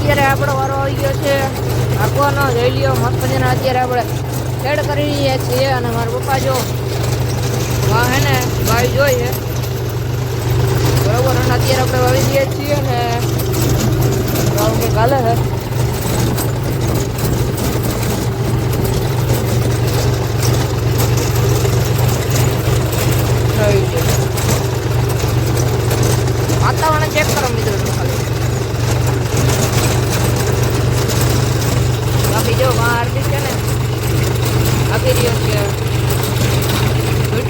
અત્યારે આપણો વારો આવી ગયો છે હાંકવાનો. જોઈ લ્યો મસ્ત મજાના અત્યારે આપણે ખેડ કરી રહ્યા છીએ. અને મારા પપ્પા જો વાહ હે ને ભાઈ જોઈએ બરોબર. અને અત્યારે આપણે વાવી દઈએ છીએ ને કે કાલે હે વાતાવરણ ચેક કરો મિત્રો ખાલી. બાકી જો હાર્દિક છે ને આપી રહ્યો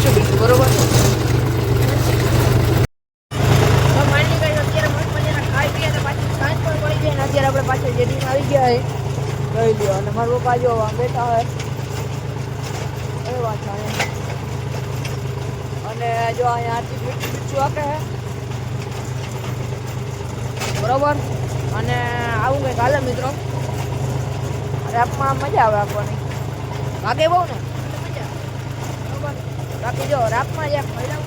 છે મીઠું બરોબર. અત્યારે આપણે પાછળ જેડીમાં આવી ગયા હોય જોઈ લ્યો. અને મારા પપ્પા જો બેઠા હોય એ વાત જાણે. અને જો અહીંયા આરતી મીઠું આપે છે બરોબર. અને આવું કંઈક હાલે મિત્રો. રાપમાં મજા આવે આપવાની. વાગે બહુ ને મજા બરોબર. બાકી જો રાપમાં જ મહિલાઓ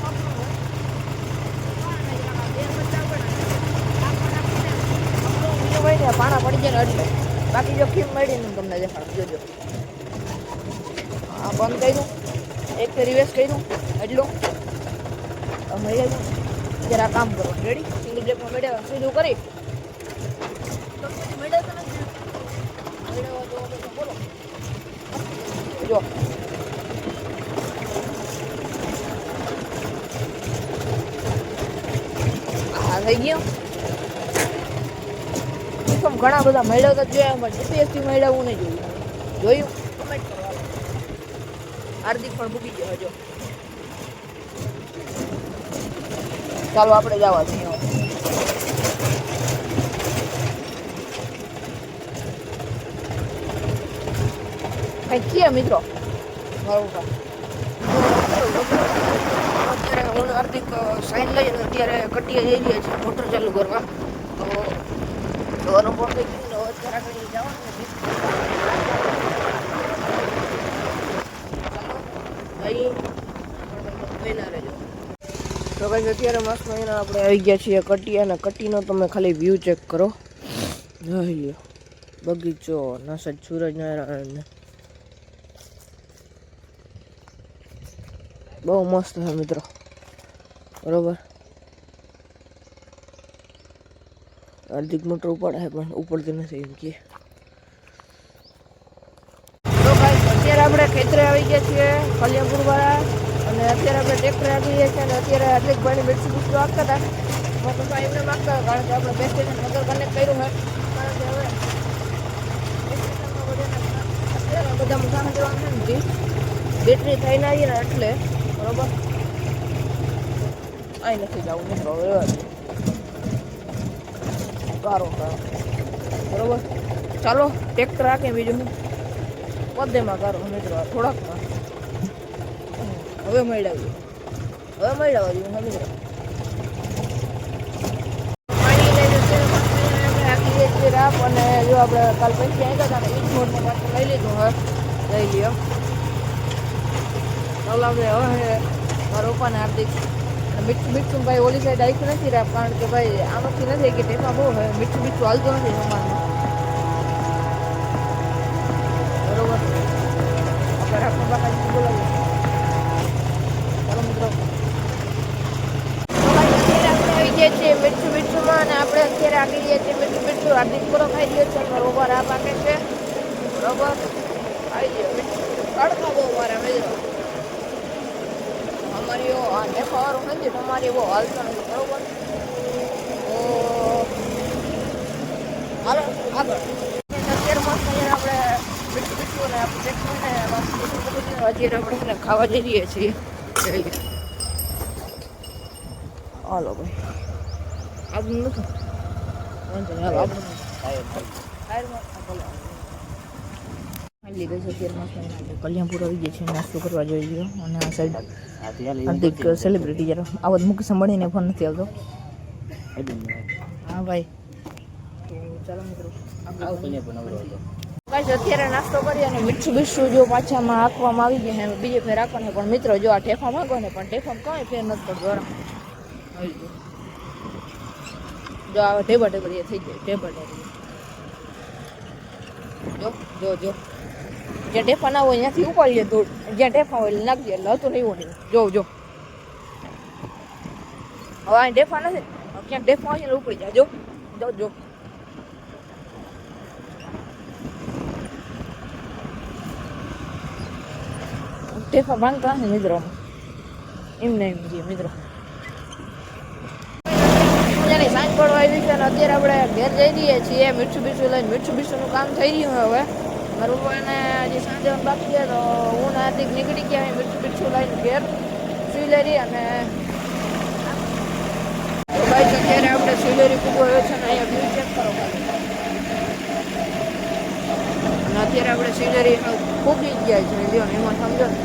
પાણા પડી જાય ને એટલે. બાકી જો ખીમ મળી ને તમને દેખાડું જોજો. હા બંધ કર્યું એક રિવેસ કર્યું એટલું મળી જાય. જરા કામ કરવાનું રેડી. સિંગલ બ્રેકમાં મેળવ્યા સીધું કરી જો હા થઈ ગયો. ઘણા બધા મેળવતા જોયા પણ જીપીએસથી મેળવવું નહીં જોયું. કમેન્ટ કરો. હાર્દિક પણ ભૂકી ગયો હજો. ચાલો આપણે જવા છીએ. કઈ છીએ મિત્રો બરોબર. અત્યારે હું હાર્દિક સાઈન લઈને અત્યારે કટીએ જઈ રહ્યા છીએ મોટર ચાલુ કરવા. તો અનુભવ થઈ ગયો અત્યારે આગળ જવાનું તો કઈ અત્યારે મસ્ત મહિના આપણે આવી ગયા છીએ કટી. અને કટીનો તમે ખાલી વ્યૂ ચેક કરો. જોઈ લ્યો બગીચો નાસદ સૂરજનારાયણ બહુ મસ્ત છે મિત્રો બરોબર. હાર્દિક મોટર ઉપાડે છે પણ ઉપડતી નથી એમ કે. તો ભાઈ અત્યારે આપણે ખેતરે આવી ગયા છીએ કલ્યાણપુર વાળા. અને અત્યારે આપણે ટ્રેક્ટર આપી રહ્યા છીએ. અને અત્યારે હાર્દિકભાઈની બેટરી બુક આપતા હતા પપ્પા એમને માગતા હતા કારણ કે આપણે બે સ્ટેશન નગર કનેક્ટ કર્યું છે. કારણ કે હવે અત્યારે બધા મુસાફર જવાનું નથી બેટરી થઈને આવીએ ને એટલે બરોબર. અહીં નથી જવું મિત્રો સારું બરોબર. ચાલો ટ્રેક્ટર રાખે બીજું બધેમાં કરો મિત્રો થોડાકમાં. હવે મળાવીએ મિત્રો. રાપ અને જો આપણે કાલ પૈસા આવ્યા હતા ને એ જ મોડમાં પાછું લઈ લીધું. હવે લઈ લ્યો. ચાલો આપણે હવે મારા પપ્પાને હાર્દિક મીઠું ભાઈ ઓલી સાઈડ આવીશું નથી રાપ કારણ કે ભાઈ આમાંથી નથી કે ટેફા બહુ હોય મીઠું હાલતું નથી જમવાનું બરોબર. આપણે રાખવા બાકા બોલાવીએ. ચાલો મિત્રો અત્યારે આપણે આવી ગયા છીએ મીઠુંમાં. અને આપણે અત્યારે આગળ ગયા છીએ મીઠું હાર્દિક પૂરો ખાઈ ગયો છે. મારો ઉપર આ પાકે છે બરોબર. આવી ગયો તડકા બહુ મારા મિત્રો. અમારી આ નેફાવાળું નથી તમારી બહુ હાલતો નથી બરોબર. તો હાલો આગળ અત્યારે મસ્ત આપણે મીઠું ને અત્યારે આપણે ખાવા જઈ રહીએ છીએ. હાલો ભાઈ આપણું નથી લીધો છે અત્યારે કલ્યાણપુર આવી ગયા છે નાસ્તો કરવા જોઈ લ્યો. અને આ સાઈડ હાર્દિક સેલિબ્રિટી જરા આવાજ મુખ સંભાળીને ફોન નથી આવતો. હા ભાઈ તો ચાલો મિત્રો અત્યારે નાસ્તો કરી અને મીઠું જો પાછામાં આંકવામાં આવી ગયા છે બીજે ફેર રાખવાને. પણ મિત્રો જો આ ઠેફા માંગો ને પણ ઠેફામાં કાંઈ ફેર નથી પડતો. જો આ ઢેબા ઢેબા થઈ જાય ઢેબા ઢેબા જો જો જો જ્યાં ઢેફા ના હોય ત્યાંથી ઉપાડીએ દોડ, જ્યાં ઢેફા હોય એટલે નાખીએ એટલે હતું નહીં એવું નહીં. જો જો હવે અહીં ઢેફા નથી, ક્યાંક ઢેફા હોય એટલે ઉપડી જાય. જો જો જો ઢેફા ભાંગતા નથી મિત્રો, એમને એમ છે મિત્રો. સાંજ પડવા આવી છે અને અત્યારે આપણે ઘેર જઈ રહીએ છીએ મીઠું બીજું લઈને. મીઠું બીજુંનું કામ થઈ રહ્યું હવે. મારા પપ્પાને હજી સાંજે બાકી છે તો હું હાર્દિક નીકળી ગયા મીઠું બીજું લઈને ઘેર સ્વીલેરી. અને ભાઈ અત્યારે આપણે સ્વીલેરી ખૂબ હોય છે ને અહીંયા વ્યૂ ચેક કરો. અને અત્યારે આપણે સ્વીલેરી ખૂબ જ ગયા છે, એમાં સમજો ને